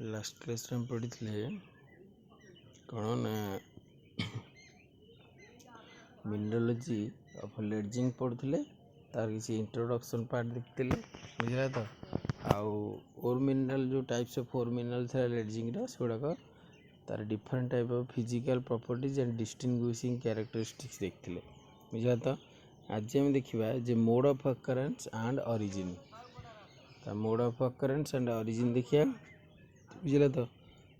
Last class में पढ़ी कौन ना मिनरोलोजी ऑफ लेड पढ़ुले तार किसी इंट्रोडक्शन पार्ट देखते बुझा तो आउ मिनरल जो टाइप्स ऑफ ओर मिनरल था लेड सेगुड़ाक तार different type of physical properties and distinguishing characteristics देखते बुझा तो आज हम देखा जे mode of occurrence and origin mode of occurrence and origin देखिए बुझे तो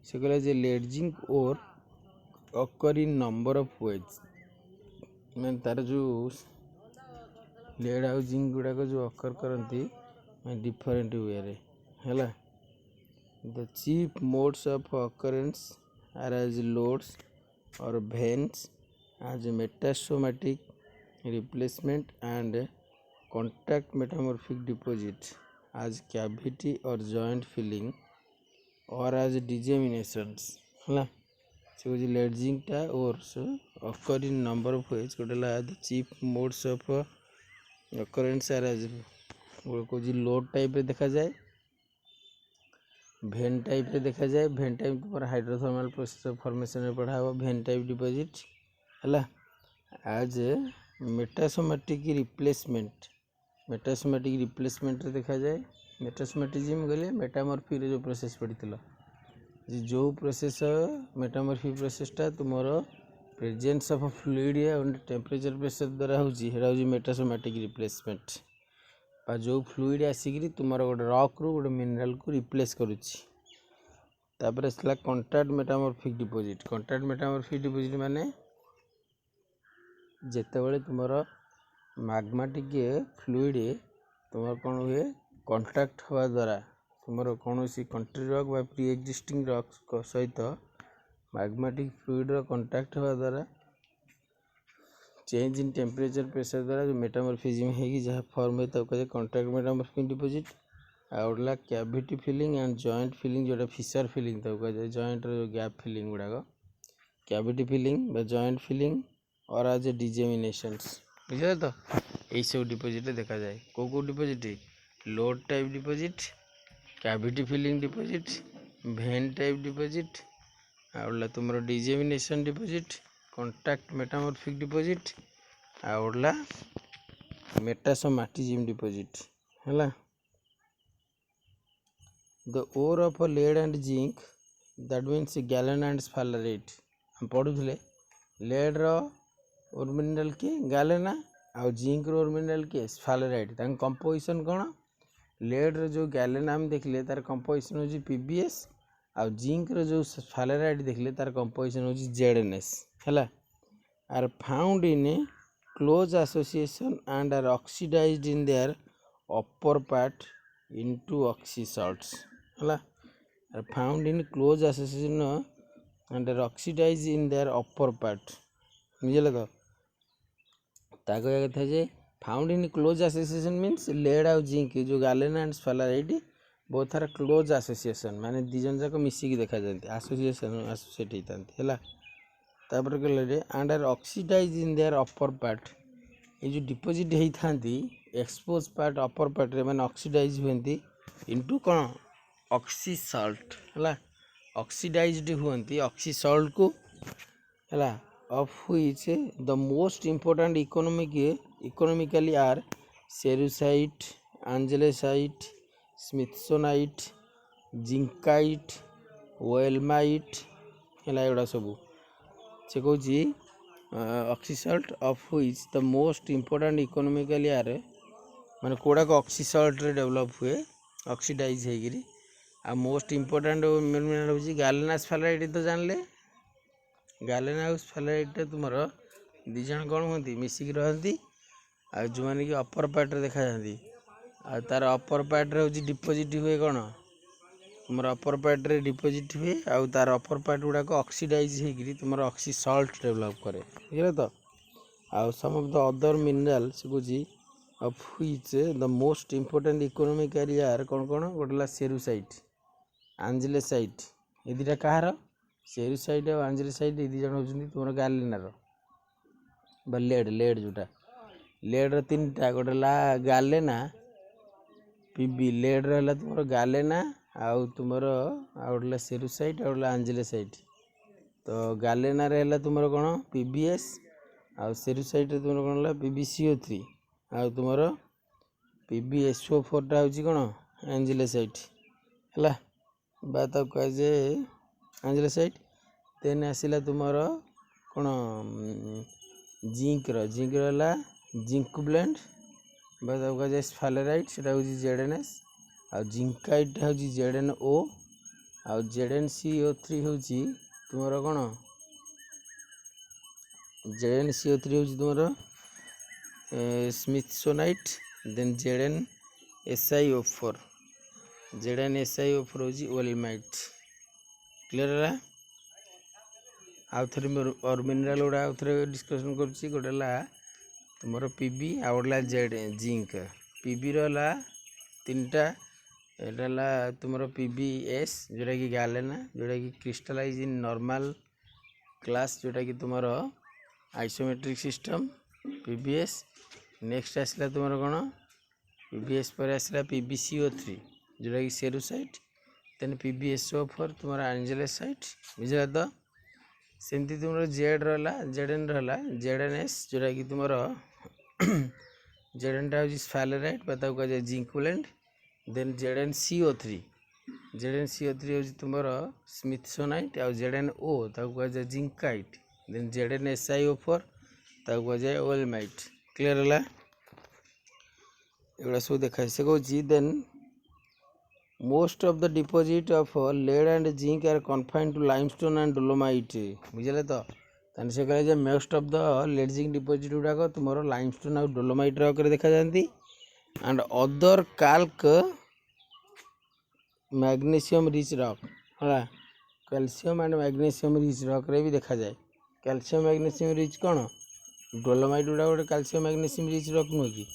से कहला जे lead zinc ore occur in number of ways मैं तार जो लेड हाउसिंग गुड़ाक जो अकर करती डिफरेंट वे है the chief modes of occurrence are as lodes or veins as metasomatic replacement and contact metamorphic deposit as cavity or joint filling or as disseminations है so the ledging टा और occur in number of ways Kotla the chief modes of occurrence are as को जी load type रे देखा जाए भेन type रे देखा जाए भेन टाइप पर हाइड्रोथर्मल प्रोसेस फॉर्मेशन में पढ़ा हुआ भेन टाइप डिपॉजिट है आज मेटासोमेटिक रिप्लेसमेंट मेटासोमेटिक रिप्लेसमेंट रे देखा जाए मेटासोमेटिज्म गले मेटामॉर्फी रे जो प्रोसेस पड़ीला जो प्रोसेस मेटामॉर्फी प्रोसेसटा तुमर presence of fluid and temperature pressure द्वारा होची मेटासोमेटिक रिप्लेसमेंट बा जो फ्लूइड आसिक तुमर गोटे रॉक रू गोटे मिनरल को रिप्लेस करुच्ची तापर आसला कॉन्टैक्ट मेटामॉर्फिक डिपॉजिट माने जेतेबेले तुमर मैग्मेटिक फ्लूइड तुम कौन हुए कॉन्टैक्ट हवा द्वारा तुम कौन सी कंट्री रॉक बा प्री एक्जिस्टिंग रॉक सहित मैग्मेटिक फ्लूइड कॉन्टैक्ट हवा द्वारा चेंज इन टेम्परेचर प्रेशर द्वारा जो मेटामॉर्फिज्म है जहाँ फॉर्म है कहे कॉन्टैक्ट मेटामॉर्फिक डिपॉजिट आउला cavity filling and joint filling जोटा फिशर फिलिंग तक कहे जॉइंट रो गैप फिलिंग गुड़ाक कैविटी फिलिंग जॉइंट फिलिंग और आज डिजेमिनेशंस बुझे तो यही सब डिपॉजिट देखा जाए कौ deposit lode type deposit cavity filling deposit vein type deposit आउला तुम dissemination deposit contact metamorphic deposit आउला मेटासोमेटिज्म डिपॉजिट है the ore of lead and zinc that means galena and sphalerite हम पढ़ुले लेड रो और मिनरल के गैलेना आ जिंक रो मिनरल के स्फालराइट कंपोजिशन कौन लेड रो जो गैलेना हम देखले तार कंपोजिशन होची पीबीएस आ जिंक रो जो स्फालराइट देखले तार कंपोजिशन होची जेडएनएस हैला are found in a close association and are oxidised in their upper part into oxysalts हैला are found in close association and are oxidised in their upper part बुझल तो ताको कथा जे found in close association means lead आउ zinc जो galena and sphalerite बहुत सारा क्लोज एसोसिएशन माने दिजन जाक मिसिकी देखा जाते एसोसिएशन एसोसिएट होता है तापर कहले and are oxidise in their upper part ये जो डिपॉजिट होता एक्सपोज पार्ट अपर पार्ट रे माने ऑक्सीडाइज हुए इनटू कौन ऑक्सी सॉल्ट है ऑक्सीडाइज्ड हुए ऑक्सी सॉल्ट को है of which the most important economically are cerussite, angelesite, smithsonite, zincite, whelmite है एगुड़ा सब से कौन ऑक्सीसल्ट of which the most important economically are माने कोड़ा को ऑक्सीसल्ट रे डेवलप हुए ऑक्सीडाइज होगी आ मोस्ट इम्पोर्टाट मिनरल हूँ गैलेना स्फालराइट तो जानले गैलेन आउ स्फालराइट तुम दिज कौन हमें मिसिक रही आ जो मैंने कि अपर पार्ट देखा जाती आ तार अपर पार्ट हूँ डिपोजिट हुए कौन तुम अपर पार्ट रे डिपोजिट हुए आउ तार अपर पार्ट गुड़ाक ऑक्सीडाइज होगी तुम ऑक्सी सॉल्ट डेवलप करे बुझे तो आउ सम ऑफ द अदर मिनरल से कौन of which the most important economic area कौन कौन गोटेला सेरुसाइट एंजिलोसाइट ये दुटा कହାର सेरुसाइट और एंजिलोसाइट ये दुज होती तुम गैलेनार लेड जोटा लेड तीन टा गोटे गैलेना पीबी लेड रहा तुम गैलेना आउ तुमर आउला सेरुसाइट आउला आंजिलोसाइट। तो गालेना रे हला तुमर कोन पीबीएस आउ सेरुसाइट रे तुमर कोन हला पीबीसीओ3 आउ तुमर पीबीएसओ4 टा होची कोन एंजिलोसाइट हला बा तब कह जे एंजिलोसाइट। देन आसिला तुमर कोन जिंक ला जिंक ब्लेंड बा तब कह जे स्फालेराइट सेटा होची जेडएनएस आउ जिंकाइट होची जेडएनओ आउ जेडएनसीओ3 होची तुमर कोन जेडएनसीओ3 होची तुमर स्मिथसोनाइट। देन जेडएनएसआईओ4 होची ओलमाइट। क्लियर है? आउ थरे और मिनरल गुड़ा आउ थरे डिस्कशन करछि। गोटेला तुमर पीबी आउला जेड जिंक पीबी रला तीनटा एटाला तुमर पीबीएस जोटा कि गैलेना जोटा कि क्रिस्टलाइज इन नॉर्मल क्लास जोटा कि तुमर आइसोमेट्रिक सिस्टम पीबीएस। नेक्स्ट आसला तुमर कोन पीबीएस पर आसला पीबीसीओ3 जोटा कि सेरुसाइट। देन पीबीएसओ4 तुमर एंजिलोसाइट बुझला। तो सेमती तुमर जेड रहला जेडएन रहला जेडएनएस जोटा कि तुमर जेडएन टा होची स्फालेराइट बताओ का जिंक ब्लेंड। देन जेडएनसीओ3 होची तुमर स्मिथसोनाइट आउ जेडएनओ ताको का जिंकाइट। देन जेडएनएसआईओ4 ताको का ओलमाइट। क्लियर होला? एगुड़ा सब देखा से कहूँ। Then most of the deposit of lead and zinc are confined to limestone and dolomite बुझे। तो से कहे most of the lead zinc deposit गुड़ाक तुम लाइमस्टोन और डोलोमाइट रॉक रे देखा जाती and other calc magnesium rich rock है calcium and magnesium rich rock रे भी देखा जाए। कैल्शियम मैग्नीशियम रिच कौन डोलोमाइट गुड़ा गोटे कैल्शियम मैग्नीशियम रिच रॉक नुह कि।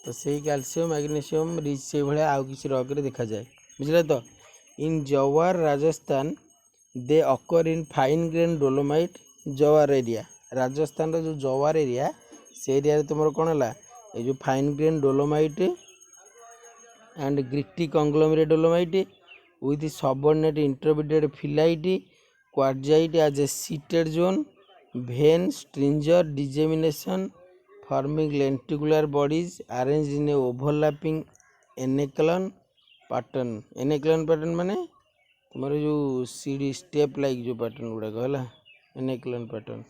तो सही कैल्शियम मैग्नीशियम रिच से भाया आउ किसी रॉक रे देखा जाए बुझले। तो इन जवार राजस्थान दे अकर इन फाइन ग्रेन डोलोमाइट जवार एरिया। राजस्थान जो जवार एरिया से एरिया तुम कौन है ये जो fine grain dolomite and gritty conglomerate dolomite with subordinate intermediate phyllite quartzite as a seated zone vein stringer dissemination forming lenticular bodies arranged in a overlapping en echelon pattern. En echelon pattern माने तुम्हारे जो सीढ़ी step like जो pattern गुड़ाक है en echelon pattern.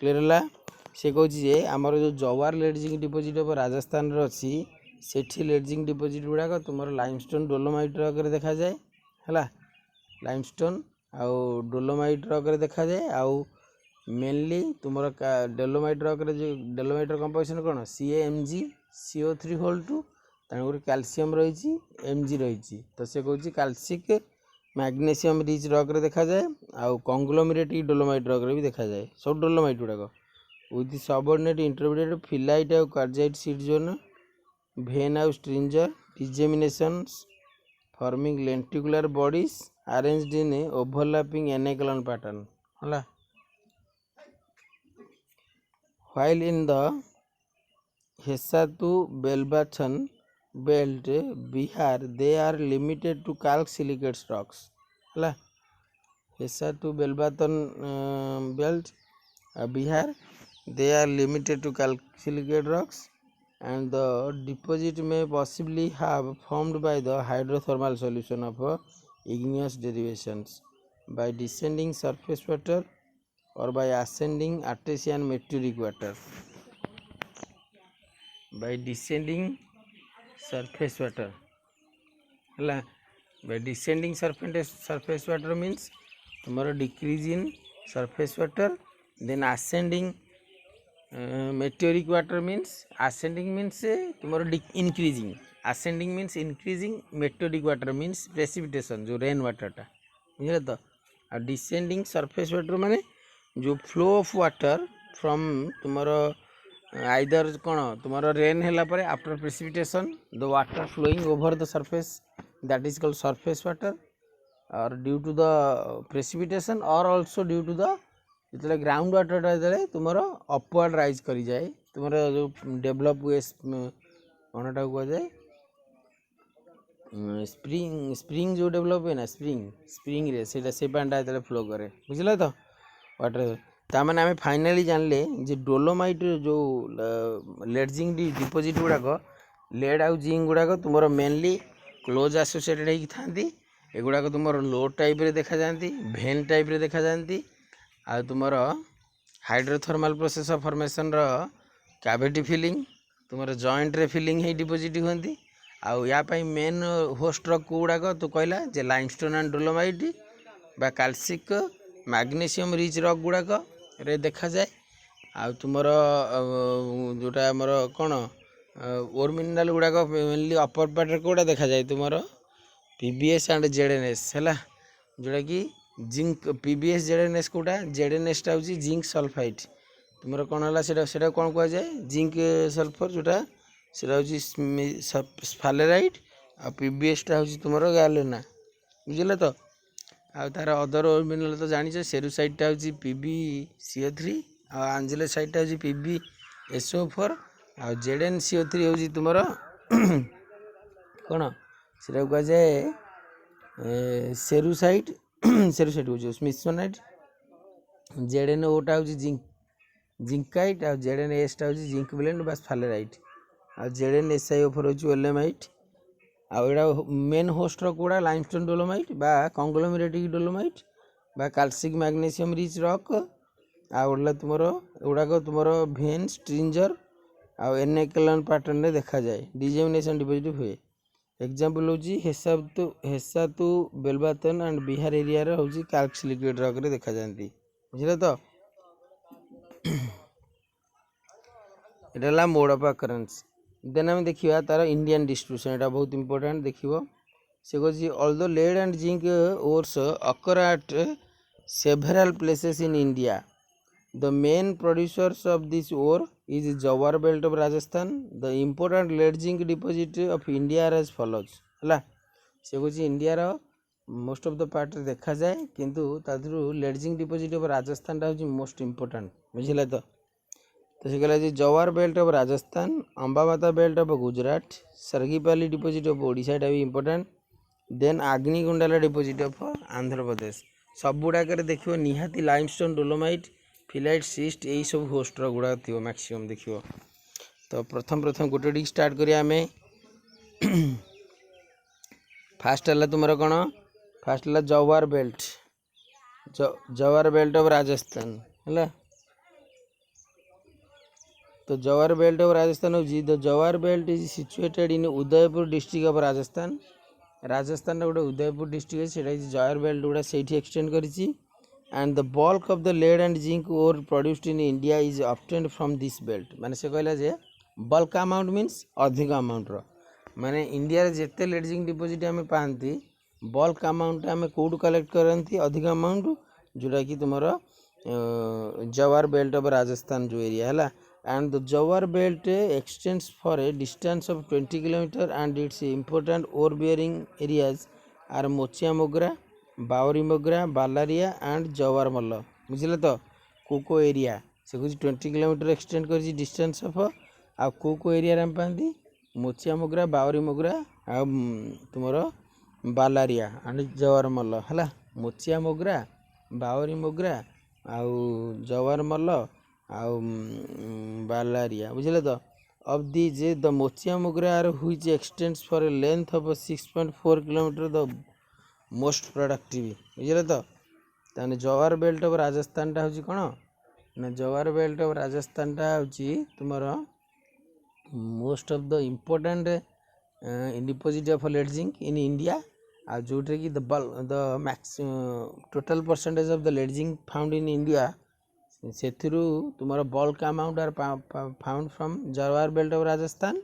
Clear है? से कहूँ जे आमर जो जवार लेडजिंग डिपोजिट ऑफ राजस्थान अच्छी सेठी लेडजिंग डिपोजिट गुड़ाक तुम लाइमस्टोन डोलोमाइट रॉक रे देखा जाए है। लाइमस्टोन आउ डोलोमाइट रॉक रे देखा जाए आउ मेनली तुम डोलोमाइट रॉक रे जो डोलोमाइट कंपोजिशन कौन CaMgCO3 तेणुक कैल्शियम रही Mg रही। तो से कहूँ कैल्सिक मैग्नीशियम रिच रॉक रे देखा जाए आउ कंग्लोमेरेट डोलोमाइट रॉक रे भी देखा जाए सब डोलोमाइट गुड़ाक विथ सबऑर्डिनेट इंटरमीडिएट फिलाइट आउ क्वार्जाइट सीट जोन भेन आउ stringer dissemination forming lenticular bodies arranged in overlapping en echelon pattern है। While in the Hesatu Belbatan belt Bihar they are limited to calc silicate rocks है। Hesatu Belbatan belt Bihar they are limited to calc silicate rocks and the deposit may possibly have formed by the hydrothermal solution of igneous derivations by descending surface water or by ascending artesian meteoric water by descending surface water है। by descending surface water means तुम्हारा decrease in surface water then ascending meteoric water means ascending means तुम्हारा increasing ascending means increasing meteoric water means precipitation जो rain water टा बुझे। तो descending surface water माने जो flow of water from तुम्हारा either कौन तुम्हारा रेन है पर after precipitation the water flowing over the surface that is called surface water और ड्यू टू द प्रेसिपिटेशन और ऑल्सो ड्यू टू द जो ग्राउंड वाटर जो तुम्हारा अपवर्ड राइज करी जाए तुम्हारा जो डेवलप हुए कौनटा कह जाए स्प्रिंग स्प्रिंग जो डेभलप हुए ना स्प्रिंग रे से पानीटा जो फ्लो करे बुझल तो वाटर ताने आम फाइनाली जानले जे डोलोमाइट जो लेडजिंग डिपोजिट गुड़ाक लेड आउ जिंक गुड़ाक तुम मेनली क्लोज आसोसिएटेड होगी था एगुड़ाक तुम लोड टाइप रे देखा जाती भेन टाइप रे देखा जाती आ तुम हाइड्रोथर्माल प्रोसेस ऑफ फॉर्मेशन रो कैविटी फिलिंग तुम जॉइंट रे फिलिंग है डिपोजिट हुई आउ या मेन होस्ट रॉक गुड़ाक तू कहला जे लाइमस्टोन एंड डोलोमाइट बा कैल्सिक मैग्नीशियम रिच रॉक गुड़ाक रे देखा जाए आ तुमर जोटा आमर कौन ओर मिनराल गुड़ाक मेनली अपर पार्ट कौटा देखा जाए तुम पीबीएस एंड जेडएनएस है जोटा कि जिंक पीबीएस जेडएनएस कौटा जेडएनएस टा हूँ जिंक सल्फाइड तुम कौन है से कौन कह जाए जिंक सल्फर जोटा से स्फालेराइट आ पीबीएस टा हूँ तुम गैलेना बुझे तो आ तार अदर मिनरल तो जानी सेरुसाइड टा हूँ PbCO3 आ आंजिलोसाइड टा हूँ PbSO4 आ ZnCO3 हूँ तुम कौन से कह जाए सेरुसाइड सेरुसाइड हूँ स्मिथसोनाइट ZnO टा हूँ जिंकाइट आ ZnS टा हूँ जिंक ब्लेंड बा स्फालेराइट आ ZnSiO4 हूँ ओलेमाइट आउटा main host rock limestone dolomite बा कंग्लोमेरेटिक डोलोमाइट बा कैल्सिक मैग्नीशियम रिच रॉक आउला तुम एगुड़ाक तुम भेन स्ट्रिंजर आउ एनेकेलन पैटर्न रे देखा जाए डिजेमिनेशन डिपोजिट हुए एग्जांपल हूँ हेसातु बेलबातन एंड बिहार एरिया रे हूँ कैल्क्स लिक्विड रॉक रे देखा जाती बुझे तो ये मोड ऑफ अकरेंस देन आम देखा तार इंडियन डिस्ट्रीब्यूशन यहाँ बहुत इंपोर्टेंट देख से कह although lead and zinc ores occur at several places in India the main producers of this ore is Zawar belt of Rajasthan the important lead zinc deposit of India are as follows है से कह India रो most of the part देखा जाए किंतु तादरू lead zinc deposit of Rajasthan टा हूँ मोस्ट इंपोर्टेंट बुझे तो से कहला Zawar belt of Rajasthan Ambamata belt of Gujarat सरगीपाली deposit of Odisha भी important then Agnigundala deposit of Andhra Pradesh सब गुड़ाक देखो निहाती लाइमस्टोन डोलोमाइट फिलाइट सिस्ट यही सब होस्ट गुड़ा थी मैक्सिमम देखो तो प्रथम गोटे टी स्टार्ट करिया आमे फास्ट है तुम कौन फास्ट है जवार बेल्ट ऑफ राजस्थान है तो जवार बेल्ट ऑफ राजस्थान हूँ द जवार belt is situated in Udaipur district of Rajasthan Rajasthan गोटे उदयपुर डिस्ट्रिक्ट से जवार बेल्ट गुड़ा से एक्सटेंड करी and the bulk of the lead and zinc ore produced in India is obtained from this belt माने से कहला जे बल्क अमाउंट मीन्स अधिक अमाउंट माने इंडिया जिते लेड जिंक डिपोजिट आम पाती बल्क अमाउंट आम कौटू कलेक्ट करती अधिक अमाउंट जोटा कि तुम जवार बेल्ट ऑफ राजस्थान जो एरिया है and the Jawar belt extends for a distance of 20 km and its important ore bearing areas are Mochiamogra, Baurimogra, Balaria and Jawar Malla बुझे तो कोको एरिया से कुछ 20 km एक्सटेंड कर डिस्टेंस ऑफ आ कोको area पाती मोचियामोग्रा बावरीमोग्रा आ तुमर बालारिया and जवार मल्ल है मोचियामोग्रा बावरीमोग्रा आउ जवार मल्ल आउ बालारिया बुझे तो of these the Mochiamagra are which extends for a length of 6.4 kilometre the most productive बुझे तो ताने जवार बेल्ट ऑफ राजस्थान टा हूँ कौन ना जवार बेल्ट ऑफ राजस्थान टा हूँ तुम most of the important deposit of lead zinc in India आ जोटे कि the max total percentage of the lead zinc found in India से तुम bulk amount are found from Zawar belt of Rajasthan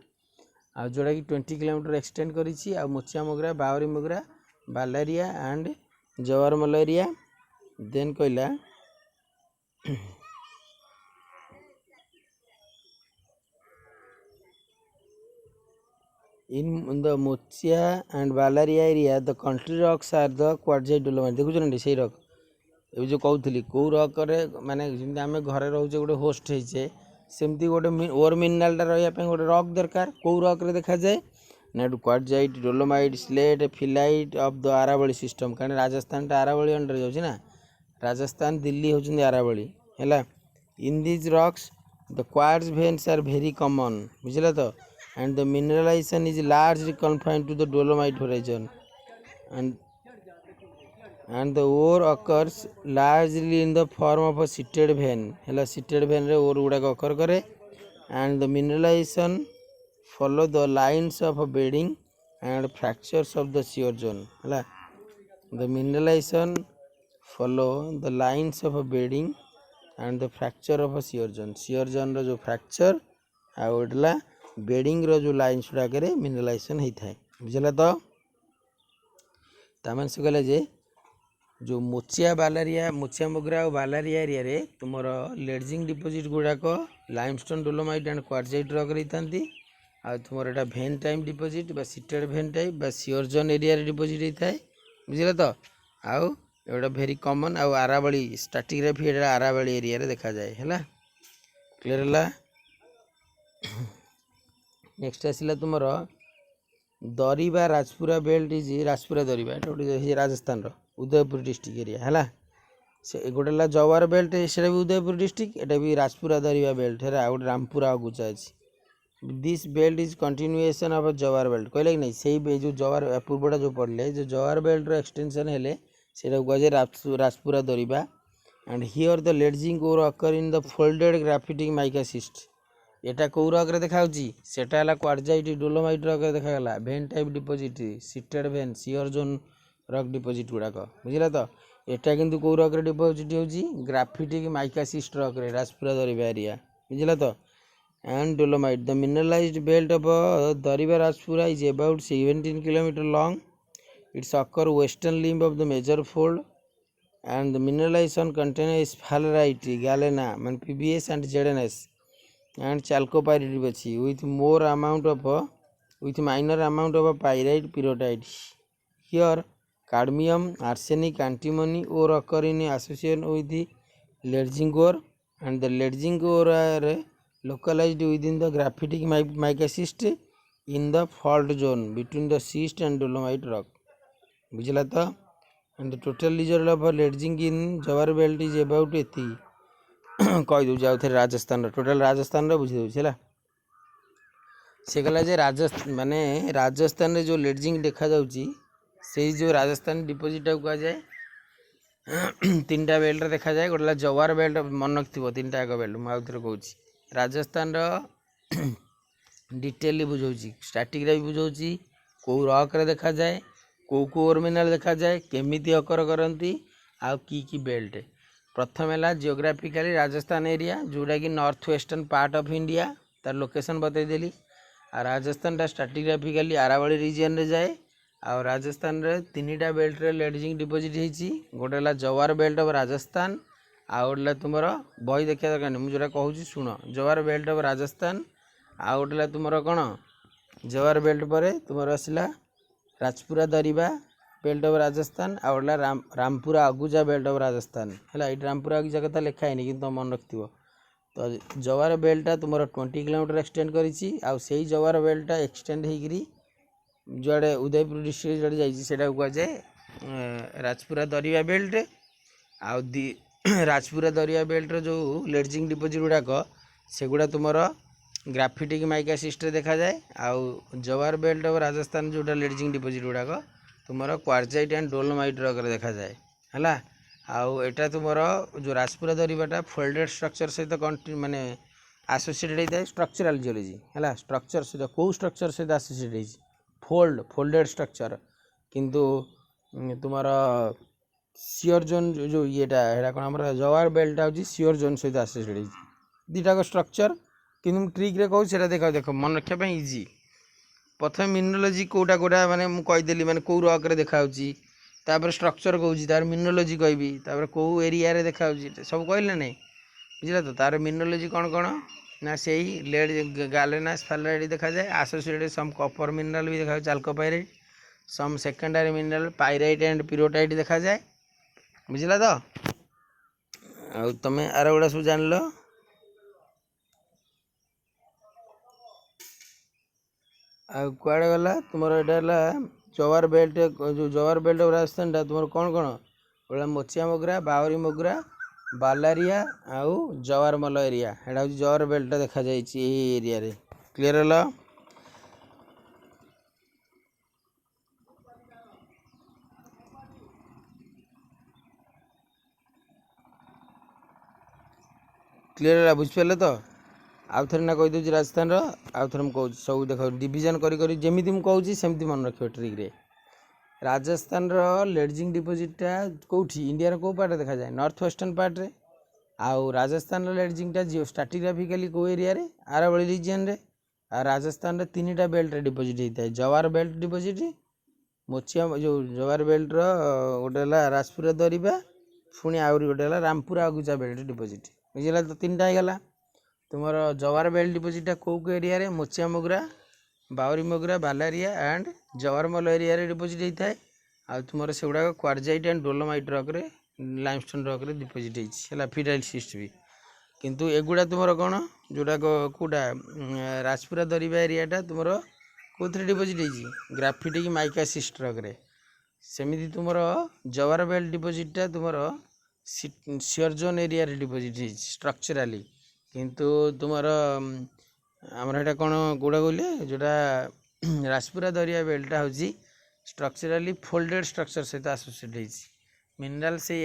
आ जोड़ा कि 20 किलोमीटर एक्सटेंड करी आ मोचियामोग्रा बावरीमोग्रा बालारिया एंड जवार मलेरिया देन कहला in the Mochia and Balaria area the country rocks are the quartzite dolomite देखुन से रॉक ये जो कहूली कौ रक माने आम घर रोचे गोटे होस्ट होचे सेमती गोटे ओर मिनराल रहा गोटे रक दरकार कौ रक देखा जाए नेट quartzite dolomite slate phyllite of the Aravalli system कारण राजस्थान टा आरावली अंडर जाउछि ना राजस्थान दिल्ली होउछन आरावली हैला in this rocks the quartz veins are very common बुझला तो and the mineralisation is largely confined to the dolomite horizon and the ore occurs largely in the form of a seated vein hela seated vein re ore guda occur kare and the mineralization follow the lines of a bedding and fractures of the shear zone hela the mineralization follow the lines of a bedding and the fracture of a shear zone ro jo fracture ଆଉ ଏଟଲା bedding ର जो lines गुड़ाकरे mineralisation होता है बुझला तो तामन से कहले जे जो मोचिया मोगरा और बालारिया एरिया रे तुमर लेडजिंग डिपोजिट गुड़ाक limestone dolomite and quartzite rock रही आ तुम एटा भेन टाइप डिपोजिट बा सीटेड भेन टाइप बा सियर जोन एरिया रे डिपोजिट होता है बुझिला तो आउ एटा वेरी कॉमन आउ आरावली स्ट्राटिग्राफी एटा आरावली एरिया रे देखा जाए हैला क्लियर हैला नेक्स्ट आसिला तुमर दरिबा राजपुरा बेल्ट इज राजपुरा दरिबा एटा गोटे राजस्थान रो उदयपुर डिस्ट्रिक्ट एरिया है से गोटे जवार बेल्ट से भी उदयपुर डिस्ट्रिक्ट एटा भी राजपुरा दरिया बेल्ट है गोटे रामपुरा गुचा अच्छी this belt is continuation of जवार बेल्ट कहले कि नहीं से जो जवार पूर्वटा जो पढ़ले जो जवार बेल्ट एक्सटेंशन है से कहुए Rajpura Dariba and here the lead zinc ore occur in the folded graphitic mica schist एटा कौ रॉक रे देखा सेटा है क्वार्टजाइट डोलोमाइट रॉक रे देखा vein type deposit seated vein shear zone rock deposit गुड़ाक बुझला तो एटा किंतु कौ रॉक रे डिपोजिट होउची ग्राफिटिक माइकासिस्ट रॉक रे राजपुरा दरिबा एरिया बुझला तो and dolomite the mineralised belt of Dariba Rajpura is about 17 kilometre long it's occur western limb of the major fold and the mineralisation contain sphalerite galena मान PBS and ZNS and chalcopyrite अच्छी with minor amount of pyrite pyrrhotite here cadmium arsenic antimony ore occur in association with the leading ore and the leading ore are localized within the graphitic mica schist in the fault zone between the schist and dolomite rock बुझला तो and the total result of leading in jawar belt is about एति कह दूँ आउ थे Rajasthan total Rajasthan बुझी दूसरा से कहला जे राजस्थान माने राजस्थान रे जो लेडजिंग देखा जाउची से जो राजस्थान डिपोजिट कह जाए तीन टा बेल्ट देखा जाए गोटे जवार बेल्ट मन थी तीन टा बेल्ट मुझे कहूँ राजस्थान डिटेल बुझाऊँ स्टार्टिंग भी बुझाऊँ कौ रॉक रे देखा जाए कौ ओरमिनाल देखा जाए केमिति अकर करती आउ की बेल्ट प्रथम है जियोग्राफिकाली राजस्थान एरिया जोटा कि north western part of India तार लोकेशन बतईदेली आ राजस्थान टा स्ट्राटिग्राफिकाली आरावली रीजन रे जाए आ राजस्थान रे तीन टा बेल्ट रे लेडजिंग डिपोजिट होती गोटे जवार बेल्ट ऑफ राजस्थान आ गोटे तुम बही देखा दरकार नहीं मुझे कहूँ शुण जवार बेल्ट ऑफ राजस्थान आ गोटे तुम कौन जवार बेल्ट पर तुम आसला राजपुरा दरिबा बेल्ट ऑफ राजस्थान आउला रामपुरा अगुजा बेल्ट ऑफ राजस्थान है ये रामपुरा अगुजा कथा लिखाई कि तुम मन रखि तो जवार बेल्टा तुम 20 किलोमीटर एक्सटेंड करी जवार बेल्टा एक्सटेंड होगी जुआड़े उदयपुर डिस्ट्रिक्ट जो जाटा कह जाए राजपुरा दरिया बेल्ट आउ राजपुरा दरिया बेल्ट जो लेडजिंग डिपोजिट गुड़ाक सेगुड़ा तुम ग्राफिटिक माइका सिस्ट देखा जाए आउ जवार बेल्ट ऑफ राजस्थान जोटा लेडजिंग डिपोजिट गुड़ाक तुम क्वार्टजाइट एंड डोलोमाइट रॉक रे देखा जाए है आउ एटा तुम जो राजपुरा दरिबाटा फोल्डेड स्ट्रक्चर सहित माने आसोसिएटेड होता है स्ट्रक्चरल जियोलॉजी है स्ट्रक्चर सहित कौ स्ट्रक्चर सहित आसोसिएटेड फोल्डेड स्ट्रक्चर किंतु तुम सियर जोन जो ये कौन आम जवार बेल्टा हूँ सियर जोन सहित आसोसिएटेड दुटाक स्ट्रक्चर कि ट्रिक रे कहूँ से देख देख मन रखा इजी प्रथम मिनरोलोजी कोटा कोटा माने मु कहीदेली माने कौ रॉक रे देखा तापर स्ट्रक्चर कहूँ तार मिनरोलोजी कहबी तापर कौ एरिया रे देखा सब कहले नहीं बुझला तो तार मिनरोलोजी कौन कौन ना से लेड गैलेना स्फालराइट देखा जाए एसोसिएटेड सम कॉपर मिनरल भी देखा चाल्कोपाइराइट सम सेकेंडरी मिनरल पाइराइट एंड पिरोटाइट देखा जाए बुझला तो आ तुम आर गुड़ा सब जान लो कुआड़े गला तुम एटा जवार बेल्ट जो जवार बेल्ट ऑफ राजस्थान तुम कौन कौन बोला मोचिया मोगरा बावरी मोगरा बालारिया आउ जवारमल एरिया एटा हूँ जवार बेल्ट देखा एरिया रे क्लियर है क्लियर है बुझिपारे तो आउ थे ना कहीदे राजस्थान आउ थे मुझे सब देख डिविजन जमी मुझे सेमती मन रख ट्रिक राजस्थान लेडजिंग डिपोजिटा कौटी इंडिया कौ पार्ट देखा जाए नॉर्थ वेस्टर्न पार्ट रे आउ राजस्थान लेडजिंगटा जियो स्ट्राटिग्राफिकाली कौ एरिया रे आरावली रिजन रे आ राजस्थान तीन टा बेल्ट डिपोजिट होता है जवार बेल्ट डिपोजिट मोचिया जो जवार बेल्ट रोटे राजपुरा दरिबा पुणी आहरी गोटे रामपुरा अगुचा बेल्ट डिपोजिट बुझे तो तीन टा होगा तुम जवार बेल्ट डिपोजिटा कौ एरिया रे मोचिया मोगरा बावरी मोगरा बालारिया एंड जवारमल एरिया रे डिपोजिट होता है आ तुम से गुड़ाक क्वार्जाइट एंड डोलोमाइट रॉक रे लाइमस्टोन रॉक रे डिपोजिट होता है फिटाइल सिस्ट भी किंतु एगुड़ा तुम कौन जोटा कौटा राजपुरा दरिबा एरियाटा तुम कौन डिपोजिट होती ग्राफिटिक माइका सिस्ट रॉक रे सेमती तुम जवार बेल्ट डिपोजिटा तुम सियर जोन एरिया रे डिपोजिट होती स्ट्रक्चराली किंतु तुम आमर कौन कौटा कहले जोटा राजपुरा दरिया बेल्टा हूँ स्ट्रक्चराली फोल्डेड स्ट्रक्चर सहित आसोसिएट होती मिनराल से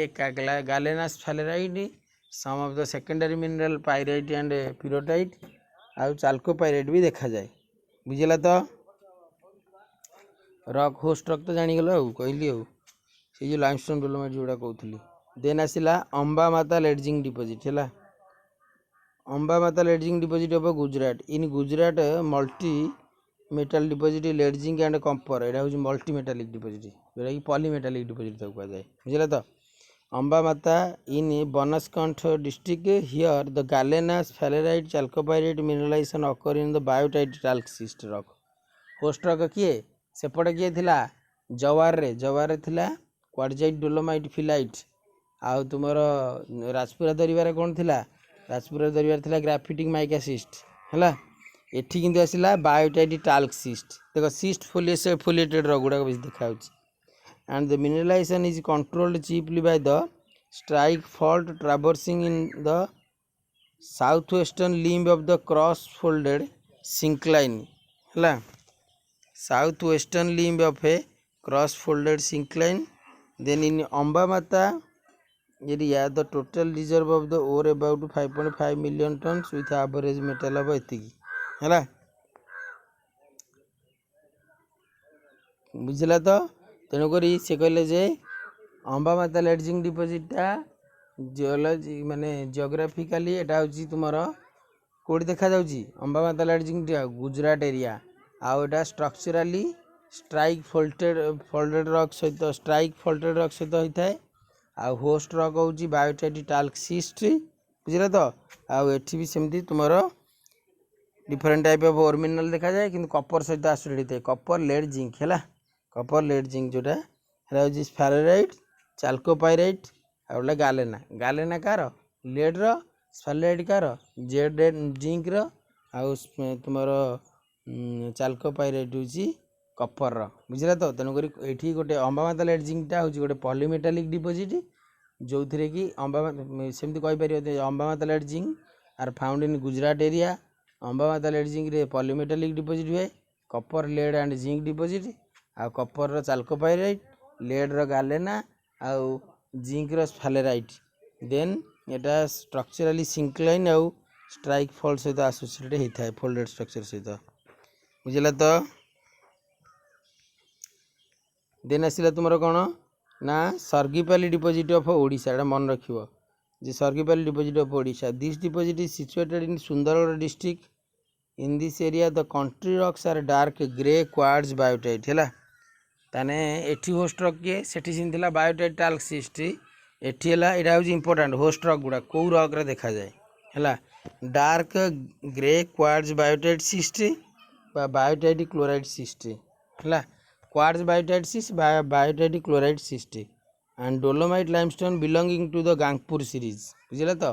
galena sphalerite some of the secondary mineral pyrite and pyrrhotite आउ चाल्को पाइराइट भी देखा जाए बुझेगा तो रॉक होस्ट रॉक तो जानीगल कहली से जो लाइमस्टोन डोलोमाइट जोड़ा कहूली देन आसला अंबा माता लेडजिंग डिपोजिट है Amba Mata lead zinc deposit of Gujarat in Gujarat multi metal deposit lead zinc and copper यहाँ हूँ मल्टी मेटालिक डिपोजिट जोटा कि पॉलीमेटालिक डिपोजिट कहा जाए बुझे तो Amba Mata in Banaskantha district here the galena sphalerite chalcopyrite mineralisation occur in the biotite talc schist rock host rock किए सेपटे किए थिला जवार रे थिला क्वार्जाइट डोलोमाइट फिलाइट आउ तुम राजपुरा दरिबार कौन थिला राजपुरा दरिबार थिला ग्राफिटिक माइका सिस्ट है एठी किंतु आसला बायोटाइट टाल्क सिस्ट देख सिस्ट फोलिएटेड रॉक गुड़ाक बेस देखा and the mineralization is controlled chiefly by the strike fault traversing in the southwestern limb of the cross folded syncline है southwestern limb of a cross folded syncline then in Amba Mata area the total reserve of the ore about 5.5 million tons with average metal of एतिकी है बुझला तो तेणुक से कहले जे Amba Mata लेडजिंग डिपोजिटा geology माने जियोग्राफिकाली एटा हूँ तुम कौटी देखा अंबा माता लेडजिंग गुजरात एरिया आउ एटा स्ट्रक्चराली स्ट्राइक फोल्डेड रॉक सहित स्ट्राइक फोल्डेड रॉक सहित होता है आउ होस्ट रॉक हूँ बायोटाइट टाल्क सिस्ट बुझे तो आउ एठी भी सेमती तुम different type of ore mineral देखा जाए कि कपर सहित आसोसिएट होता है कपर लेड जिंक है कपर लेड जिंक जोटा है स्फेराइट चाल्कोपाइराइट आ गए गालेना कार लेड स्फेराइट कार जेड जिंक आउ तुम चाल्कोपाइराइट हूँ कपर बुझे तो तेणुक ये गोटे अंबा माता लेड जिंकटा हूँ गोटे पॉलीमेटालिक डिपोजिट जो थे कि अंबा सेमती कहीपर Amba Mata lead zinc are found in Gujarat area Amba Mata lead zinc रे पॉलीमेटालिक डिपोजिट हुए copper lead and zinc deposit आ कपर चाल्कोपाइराइट लेड गालेना आउ जिंक स्फेलेराइट देन एटा स्ट्रक्चराली सिंक्लाइन आउ स्ट्राइक फॉल्ट सहित आसोसिएटेड होता है फोल्डेड स्ट्रक्चर सहित बुझला तो देन आसला तुम कौन ना सर्गिपाली डिपोजिट ऑफ ओडिशा मन रखियो जे Sargipali deposit of Odisha this deposit is situated in Sundargarh district in this area the country rocks are dark grey quartz biotite है ताने एठी होस्ट रॉक किए सेठी सिंथिला बायोटाइट टाल्क सिस्ट एठी है यहाँ हूँ इंपोर्टाट होस्ट रॉक गुड़ा कौ रॉक रे देखा जाए है dark grey quartz biotite schist biotite chloride schist है quartz biotite schist biotite chloride schist and dolomite limestone belonging to the Gangpur series बुझे तो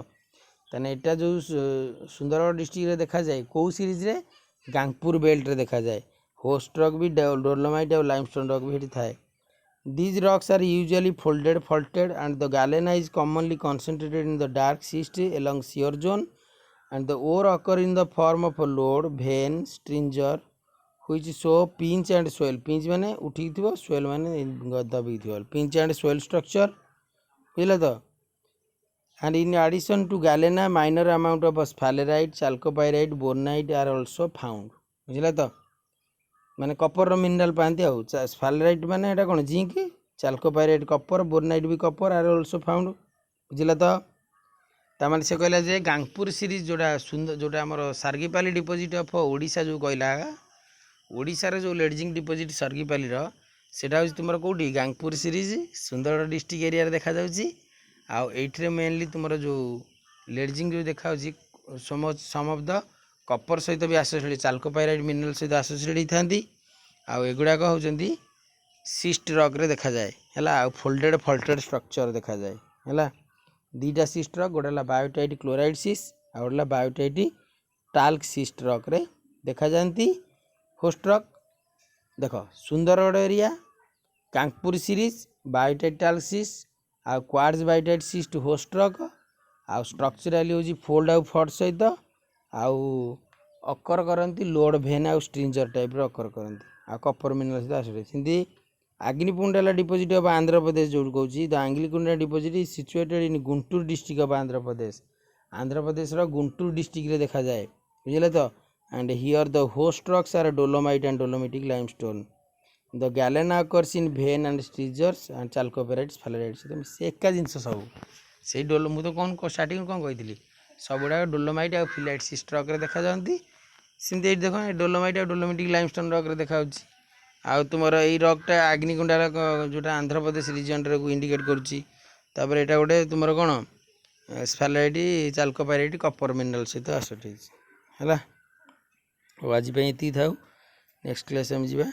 ताने एटा जो सुंदरगढ़ डिस्ट्रिक्ट रे देखा जाए कौ सीरीज रे गांगपुर बेल्ट रे देखा जाए होस्ट रॉक भी डोलोमाइट और लाइमस्टोन रॉक भी थाए. These rocks are usually folded, faulted, and the galena is commonly concentrated in the dark schist along shear zone, and the ore occur in the form of a lode, vein, stringer, which show pinch and swell. Pinch माने उठी थी swell माने दबी थी. Pinch and swell structure, बुझल तो. And in addition to galena, minor amount of sphalerite, chalcopyrite, bornite are also found. बुझल तो. माने कपर मिनराल पाती आउ स्फालेराइट माने एटा कोन जिंक चाल्कोपाइराइट कपर बोरनाइट भी कपर आर ऑल्सो फाउंड बुझिला तो तामाने से कहला जे गांगपुर सीरीज जोड़ा सुंदर जोड़ा हमर सार्गीपाली डिपोजिट ऑफ ओडिशा जो कहला ओडिशा रे जो लेडजिंग डिपोजिट सार्गीपाली रो सेटा हो तुमर कोठी Gangpur series Sundargarh district area रे देखा जाउची आ एठरे मेनली तुमर जो लेडजिंग जो देखा होची सम ऑफ द कपर सहित भी एसोसिएटेड चाल्कोपाइराइट मिनरल सहित एसोसिएटेड थांती आउ एगुड़ाक होचंती सिस्ट रॉक रे देखा जाए हैला आ फोल्डेड फॉल्टेड स्ट्रक्चर देखा जाए हैला दीटा सिस्ट रॉक गोटे है बायोटाइट क्लोराइड सिस्ट आ गोटे बायोटाइट टाल्क सिस्ट रॉक रे देखा जाती होस्ट रॉक देख Sundargarh area Gangpur series biotite talc schist आ quartz biotite schist host rock आ स्ट्रक्चराली होची फोल्ड आउ फॉट सहित आउ अकर करती लोड भेन आउ स्ट्रिंजर टाइप अकर करती आ कपर मिनरल सहित आसोसिएटेड सेमती आग्निकुंडाला डिपोजिट ऑफ आंध्र प्रदेश जो कहूँ the Agnigundala deposit is situated in Guntur district of Andhra Pradesh Guntur district रे देखा जाए बुझे तो and here the host rocks are dolomite and dolomitic limestone the galena occurs in vein and स्ट्रिजर्स and चाल्कोपेराइट स्फालेराइट से एका जिनस सब से डोलो मुझे कौन स्टार्टिंग कौन कही सब गुड़ा डोलोमाइट और फिलाइट सिस्ट रॉक रे देखा जाती सेमती देख डोलोमाइट और डोलोमेटिक लाइमस्टोन रॉक रे देखा आउ तुमर यही रॉकटा आग्निकुंडाला जोटा आंध्र प्रदेश रिजन रे इंडिकेट करुच्ची तापर एटा गोटे तुमर कौन स्फालेराइट चाल्कोपाइराइट कपर मिनरल सहित एसोसिएटेड है आज ये था नेक्स्ट क्लास हम जीवा।